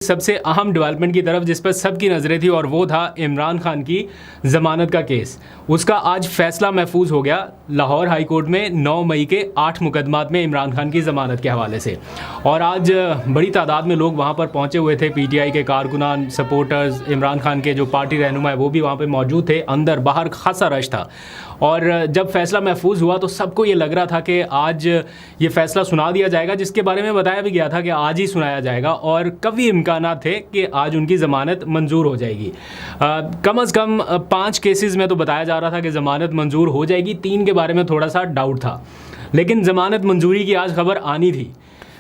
सबसे अहम डेवलपमेंट की तरफ जिस पर सबकी नज़रें थी और वो था इमरान खान की ज़मानत का केस। उसका आज फैसला महफूज हो गया लाहौर हाई कोर्ट में 9 मई के 8 मुकदमात में इमरान खान की ज़मानत के हवाले से। और आज बड़ी तादाद में लोग वहाँ पर पहुँचे हुए थे। पीटीआई के कारकुनान, सपोर्टर्स, इमरान खान के जो पार्टी रहनुमा है वो भी वहाँ पर मौजूद थे। अंदर बाहर खासा रश था। और जब फैसला महफूज हुआ तो सबको ये लग रहा था कि आज ये फैसला सुना दिया जाएगा, जिसके बारे में बताया भी गया था कि आज ही सुनाया जाएगा और कभी इम्कानात थे कि आज उनकी ज़मानत मंजूर हो जाएगी। कम से कम 5 केसेस में तो बताया जा रहा था कि ज़मानत मंजूर हो जाएगी। 3 के बारे में थोड़ा सा डाउट था, लेकिन ज़मानत मंजूरी की आज खबर आनी थी।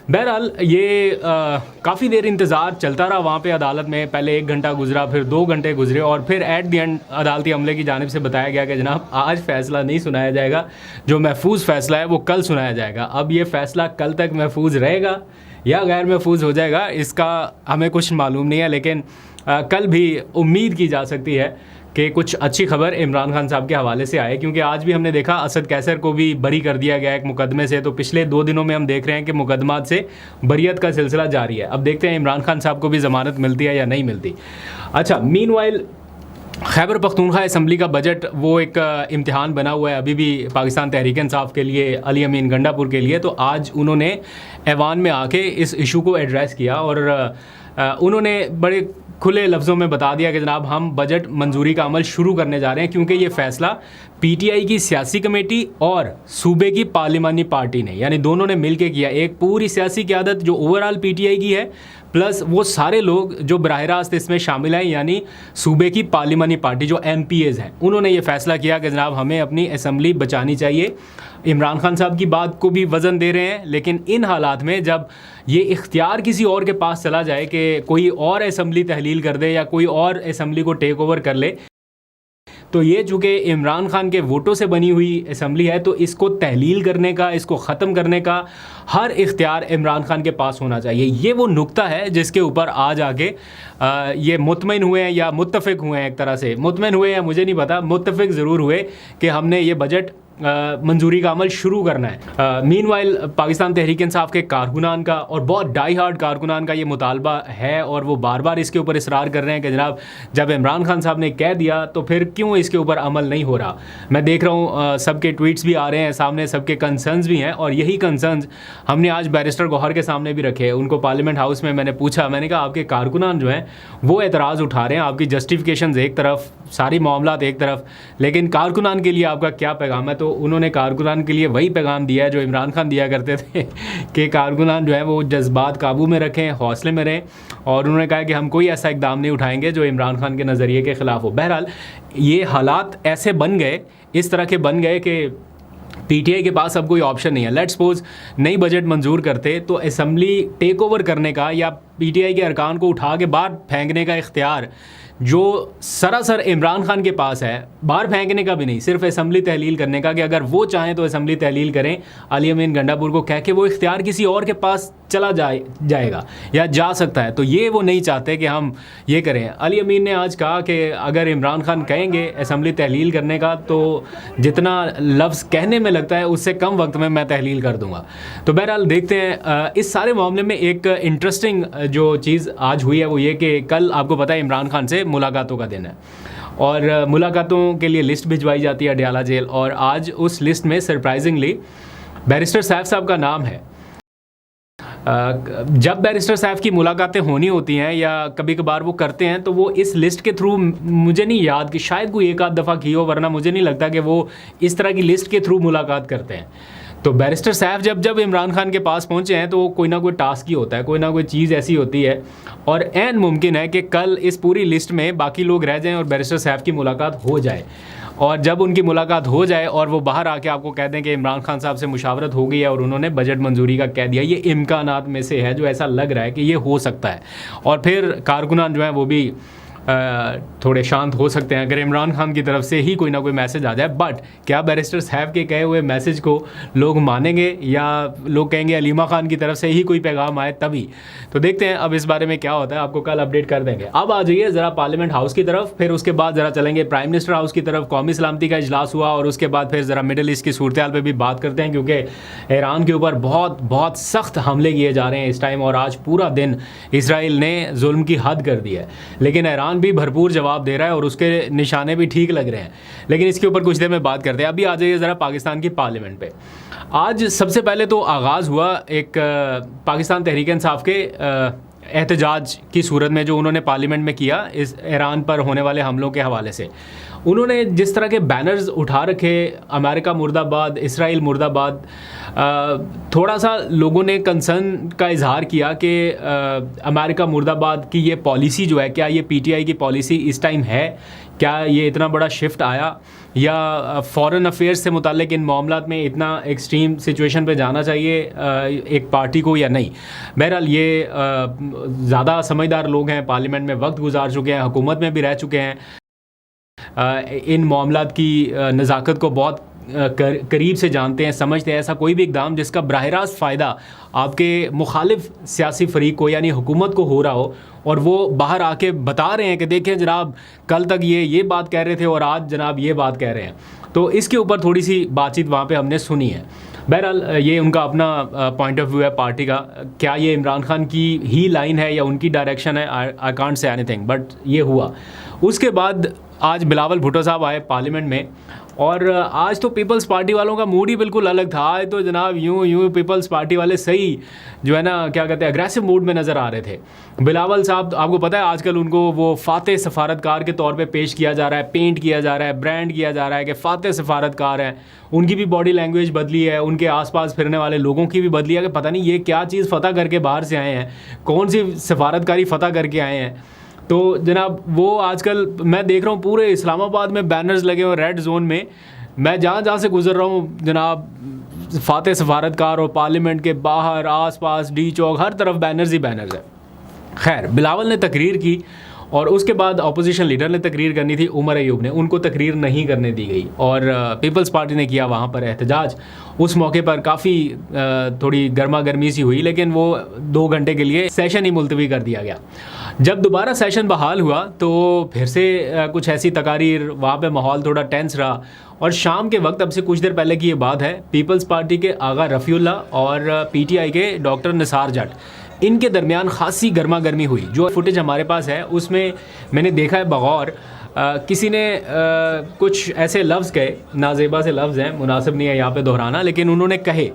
बहरहाल ये काफ़ी देर इंतज़ार चलता रहा वहाँ पे अदालत में। पहले 1 घंटा गुजरा, फिर 2 घंटे गुजरे और फिर एट द एंड अदालती अमले की जानिब से बताया गया कि जनाब आज फ़ैसला नहीं सुनाया जाएगा, जो महफूज फ़ैसला है वो कल सुनाया जाएगा। अब ये फ़ैसला कल तक महफूज रहेगा या गैर महफूज हो जाएगा, इसका हमें कुछ मालूम नहीं है, लेकिन कल भी उम्मीद की जा सकती है कि कुछ अच्छी खबर इमरान खान साहब के हवाले से आए। क्योंकि आज भी हमने देखा असद कैसर को भी बरी कर दिया गया एक मुकदमे से। तो पिछले 2 दिनों में हम देख रहे हैं कि मुकदमात से बरियत का सिलसिला जारी है। अब देखते हैं इमरान खान साहब को भी ज़मानत मिलती है या नहीं मिलती। अच्छा, मीनवाइल खैबर पख्तूनख्वा असम्बली का बजट वो एक इम्तिहान बना हुआ है अभी भी पाकिस्तान तहरीक इंसाफ के लिए, अली अमीन गंडापुर के लिए। तो आज उन्होंने ऐवान में आके इस इशू को एड्रेस किया और उन्होंने बड़े खुले लफ्ज़ों में बता दिया कि जनाब हम बजट मंजूरी का अमल शुरू करने जा रहे हैं, क्योंकि ये फ़ैसला पीटीआई की सियासी कमेटी और सूबे की पार्लिमानी पार्टी ने, यानी दोनों ने मिल के किया। एक पूरी सियासी क़यादत जो ओवरऑल पीटीआई की है, प्लस वो सारे लोग जो बराह रास्त इसमें शामिल हैं, यानी सूबे की पार्लिमानी पार्टी जो MPAs हैं, उन्होंने ये फ़ैसला किया कि जनाब हमें अपनी असम्बली बचानी चाहिए। इमरान खान साहब की बात को भी वज़न दे रहे हैं, लेकिन इन हालात में जब ये इख्तियार किसी और के पास चला जाए कि कोई और असम्बली तहलील कर दे या कोई और असम्बली को टेक ओवर कर ले, तो ये चूँकि इमरान खान के वोटों से बनी हुई असम्बली है, तो इसको तहलील करने का, इसको ख़त्म करने का हर इख्तियार इमरान खान के पास होना चाहिए। ये वो नुक्ता है जिसके ऊपर आज आके ये मुतमईन हुए हैं या मुत्तफ़िक़ हुए हैं। एक तरह से मुतमईन हुए हैं, मुझे नहीं पता, मुत्तफ़िक़ ज़रूर हुए कि हमने ये बजट मंजूरी का अमल शुरू करना है। मीनवाइल पाकिस्तान तहरीक इंसाफ के कारकुनान का और बहुत डाई हार्ड कारकुनान का ये मुतालबा है और वो बार बार इसके ऊपर इसरार कर रहे हैं कि जनाब जब इमरान खान साहब ने कह दिया तो फिर क्यों इसके ऊपर अमल नहीं हो रहा। मैं देख रहा हूँ सबके ट्वीट्स भी आ रहे हैं सामने, सबके कंसर्न्स भी हैं, और यही कंसर्न्स हमने आज बैरिस्टर गौहर के सामने भी रखे। उनको पार्लियामेंट हाउस में मैंने पूछा, मैंने कहा आपके कारकुनान जो हैं वो एतराज़ उठा रहे हैं, आपकी जस्टिफिकेशन एक तरफ, सारी मामलात एक तरफ, लेकिन कारकुनान के लिए आपका क्या पैगाम है। तो उन्होंने कारकुनान के लिए वही पैगाम दिया है जो इमरान खान दिया करते थे कि कारकुनान जो है वो जज्बात काबू में रखें, हौसले में रहें, और उन्होंने कहा कि हम कोई ऐसा इकदाम नहीं उठाएंगे जो इमरान खान के नज़रिए के ख़िलाफ़ हो। बहरहाल ये हालात ऐसे बन गए, इस तरह के बन गए कि पीटीआई के पास अब कोई ऑप्शन नहीं है। लेट्स सपोज नई बजट मंजूर करते तो असम्बली टेक ओवर करने का या पीटीआई के अरकान को उठा के बाहर फेंकने का इख्तियार जो सरासर इमरान खान के पास है, बाहर फेंकने का भी नहीं, सिर्फ असम्बली तहलील करने का, कि अगर वो चाहें तो असम्बली तहलील करें अली अमीन गंडापुर को कह के, वो इख्तियार किसी और के पास चला जाएगा या जा सकता है। तो ये वो नहीं चाहते कि हम ये करें। अली अमीन ने आज कहा कि अगर इमरान खान कहेंगे असम्बली तहलील करने का तो जितना लफ्ज़ कहने में लगता है उससे कम वक्त में मैं तहलील कर दूँगा। तो बहरहाल देखते हैं। इस सारे मामले में एक इंटरेस्टिंग जो चीज़ आज हुई है वो ये कि कल आपको पता है इमरान खान से मुलाकातों का दिन है और मुलाकातों के लिए लिस्ट भिजवाई जाती है अडयाला जेल, और आज उस लिस्ट में सरप्राइजिंगली बैरिस्टर सैफ साहब का नाम है। जब बैरिस्टर साहब की मुलाकातें होनी होती हैं या कभी कभार वो करते हैं तो वो इस लिस्ट के थ्रू, मुझे नहीं याद कि शायद कोई एक आध दफ़ा की हो, वरना मुझे नहीं लगता कि वो इस तरह की लिस्ट के थ्रू मुलाकात करते हैं। तो बैरिस्टर साहब जब इमरान खान के पास पहुंचे हैं तो कोई ना कोई टास्क ही होता है, कोई ना कोई चीज़ ऐसी होती है, और ऐन मुमकिन है कि कल इस पूरी लिस्ट में बाकी लोग रह जाएं और बैरिस्टर साहब की मुलाकात हो जाए। और जब उनकी मुलाकात हो जाए और वो बाहर आके आपको कह दें कि इमरान खान साहब से मुशावरत हो गई है और उन्होंने बजट मंजूरी का कह दिया, ये इम्कानात में से है जो ऐसा लग रहा है कि ये हो सकता है। और फिर कारकुनान जो है वो भी थोड़े शांत हो सकते हैं अगर इमरान खान की तरफ से ही कोई ना कोई मैसेज आ जाए। बट क्या बैरिस्टर साहब के कहे हुए मैसेज को लोग मानेंगे या लोग कहेंगे अलीमा खान की तरफ से ही कोई पैगाम आए तभी? तो देखते हैं अब इस बारे में क्या होता है, आपको कल अपडेट कर देंगे। अब आ जाइए ज़रा पार्लियामेंट हाउस की तरफ, फिर उसके बाद ज़रा चलेंगे प्राइम मिनिस्टर हाउस की तरफ। कौमी सलामती का इजलास हुआ और उसके बाद फिर ज़रा मिडल ईस्ट की सूरत हाल पर भी बात करते हैं, क्योंकि ईरान के ऊपर बहुत बहुत सख्त हमले किए जा रहे हैं इस टाइम, और आज पूरा दिन इसराइल ने जुल्म की हद कर दी है, लेकिन ईरान भी भरपूर जवाब दे रहा है और उसके निशाने भी ठीक लग रहे हैं। लेकिन इसके ऊपर कुछ देर में बात करते हैं। अभी आ जाइए ज़रा पाकिस्तान की पार्लियामेंट पे। आज सबसे पहले तो आगाज़ हुआ एक पाकिस्तान तहरीक इंसाफ के एहतजाज की सूरत में, जो उन्होंने पार्लियामेंट में किया इस ईरान पर होने वाले हमलों के हवाले से। उन्होंने जिस तरह के बैनर्स उठा रखे, अमेरिका मुर्दाबाद, इसराइल मुर्दाबाद, थोड़ा सा लोगों ने कंसर्न का इजहार किया कि अमेरिका मुर्दाबाद की ये पॉलिसी जो है, क्या ये पीटीआई की पॉलिसी इस टाइम है, क्या ये इतना बड़ा शिफ्ट आया, या फॉरेन अफेयर्स से मुताल्लिक इन मामलात में इतना एक्सट्रीम सिचुएशन पे जाना चाहिए एक पार्टी को या नहीं। बहरहाल ये ज़्यादा समझदार लोग हैं, पार्लियामेंट में वक्त गुजार चुके हैं, हुकूमत में भी रह चुके हैं, इन मामलात की नज़ाकत को बहुत करीब से जानते हैं, समझते हैं। ऐसा कोई भी इक़दाम जिसका बराह रास्त फ़ायदा आपके मुखालिफ सियासी फ़रीक को यानी हुकूमत को हो रहा हो और वो बाहर आके बता रहे हैं कि देखें जनाब कल तक ये बात कह रहे थे और आज जनाब ये बात कह रहे हैं, तो इसके ऊपर थोड़ी सी बातचीत वहाँ पे हमने सुनी है। बहरहाल ये उनका अपना पॉइंट ऑफ व्यू है पार्टी का। क्या ये इमरान खान की ही लाइन है या उनकी डायरेक्शन है, I can't say anything, but ये हुआ। उसके बाद आज बिलावल भुट्टो साहब आए पार्लियामेंट में, और आज तो पीपल्स पार्टी वालों का मूड ही बिल्कुल अलग था। आज तो जनाब यूं पीपल्स पार्टी वाले सही जो है ना, क्या कहते हैं, अग्रेसिव मूड में नज़र आ रहे थे। बिलावल साहब, आपको पता है आजकल उनको वो फातेह सफारतकार के तौर पे पेश किया जा रहा है, पेंट किया जा रहा है, ब्रांड किया जा रहा है कि फातेह सफारतकार हैं। उनकी भी बॉडी लैंग्वेज बदली है, उनके आसपास फिरने वाले लोगों की भी बदली है कि पता नहीं ये क्या चीज़ फ़तह करके बाहर से आए हैं, कौन सी सफारतकारी फ़तह करके आए हैं। तो जनाब वो आजकल मैं देख रहा हूँ पूरे इस्लामाबाद में बैनर्स लगे हुए रेड जोन में। मैं जहाँ से गुजर रहा हूँ जनाब फातेह सफारतकार और पार्लियामेंट के बाहर आसपास डी चौक हर तरफ बैनर्स ही बैनर्स है। खैर, बिलावल ने तकरीर की और उसके बाद अपोजिशन लीडर ने तकरीर करनी थी, उमर अयूब ने, उनको तकरीर नहीं करने दी गई और पीपल्स पार्टी ने किया वहाँ पर एहतजाज। उस मौके पर काफ़ी थोड़ी गर्मा गर्मी सी हुई, लेकिन वो 2 घंटे के लिए सेशन ही मुलतवी कर दिया गया। जब दोबारा सेशन बहाल हुआ तो फिर से कुछ ऐसी तकारीर, वहाँ पे माहौल थोड़ा टेंस रहा। और शाम के वक्त, अब से कुछ देर पहले की ये बात है, पीपल्स पार्टी के आगा रफ़ीउल्लाह और पीटीआई के डॉक्टर निसार जट, इनके दरमियान खासी गर्मा गर्मी हुई। जो फुटेज हमारे पास है उसमें मैंने देखा है बगौर किसी ने कुछ ऐसे लफ्ज़ कहे, नाजेबा से लफ्ज़ हैं, मुनासिब नहीं है यहाँ पे दोहराना, लेकिन उन्होंने कहे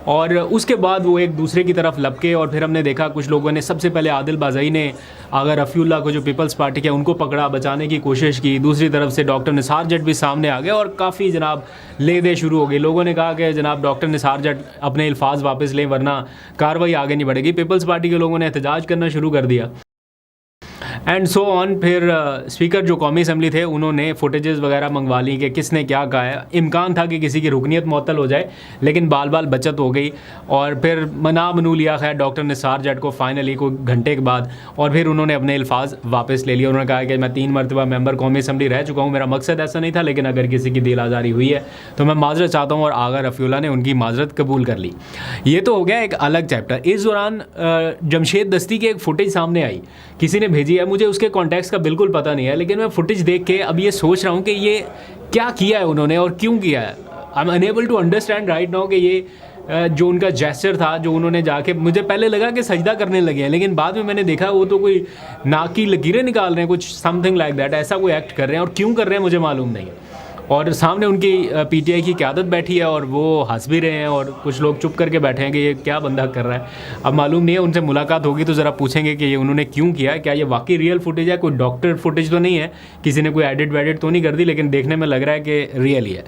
और उसके बाद वो एक दूसरे की तरफ लपके। और फिर हमने देखा कुछ लोगों ने, सबसे पहले आदिल बाज़ई ने आगा रफ़ीउल्लाह को जो पीपल्स पार्टी के, उनको पकड़ा, बचाने की कोशिश की। दूसरी तरफ से डॉक्टर निसार जट भी सामने आ गए और काफ़ी जनाब ले दे शुरू हो गई। लोगों ने कहा कि जनाब डॉक्टर निसार जट अपने अल्फाज वापस लें वरना कार्रवाई आगे नहीं बढ़ेगी। पीपल्स पार्टी के लोगों ने एहतजाज करना शुरू कर दिया एंड सो ऑन। फिर स्पीकर जो कौमी असम्बली थे उन्होंने फुटेजेस वगैरह मंगवा ली कि किसने क्या कहा है। इम्कान था कि किसी की रुकनीत मुअत्तल हो जाए, लेकिन बाल बाल बचत हो गई और फिर मना मनू लिया खैर डॉक्टर निसार जट को फाइनली कोई घंटे के बाद, और फिर उन्होंने अपने अल्फाज वापस ले लिए। उन्होंने कहा कि मैं 3 मरतबा मेंबर कौमी असम्बली रह चुका हूँ, मेरा मकसद ऐसा नहीं था, लेकिन अगर किसी की दिल आज़ारी हुई है तो मैं माजरत चाहता हूँ। और आगा रफ़ीउल्लाह ने उनकी माजरत कबूल कर ली। ये तो हो गया एक अलग चैप्टर। इस दौरान जमशेद दस्ती की एक फुटेज सामने आई, किसी ने भेजी है, मुझे उसके कॉन्टेक्स्ट का बिल्कुल पता नहीं है, लेकिन मैं फुटेज देख के अब ये सोच रहा हूँ कि ये क्या किया है उन्होंने और क्यों किया है। I am unable to understand right now कि ये जो उनका जेस्चर था, जो उन्होंने जाके, मुझे पहले लगा कि सजदा करने लगे हैं, लेकिन बाद में मैंने देखा वो तो कोई नाक की लकीरें निकाल रहे हैं, कुछ समथिंग लाइक दैट, ऐसा कोई एक्ट कर रहे हैं। और क्यों कर रहे हैं मुझे मालूम नहीं है। और सामने उनकी पीटीआई की क़यादत बैठी है और वो हंस भी रहे हैं और कुछ लोग चुप करके बैठे हैं कि ये क्या बंदा कर रहा है। अब मालूम नहीं है, उनसे मुलाकात होगी तो ज़रा पूछेंगे कि ये उन्होंने क्यों किया, क्या ये वाकई रियल फुटेज है, कोई डॉक्टर फुटेज तो नहीं है, किसी ने कोई एडिट वेडिट तो नहीं कर दी, लेकिन देखने में लग रहा है कि रियल ही है।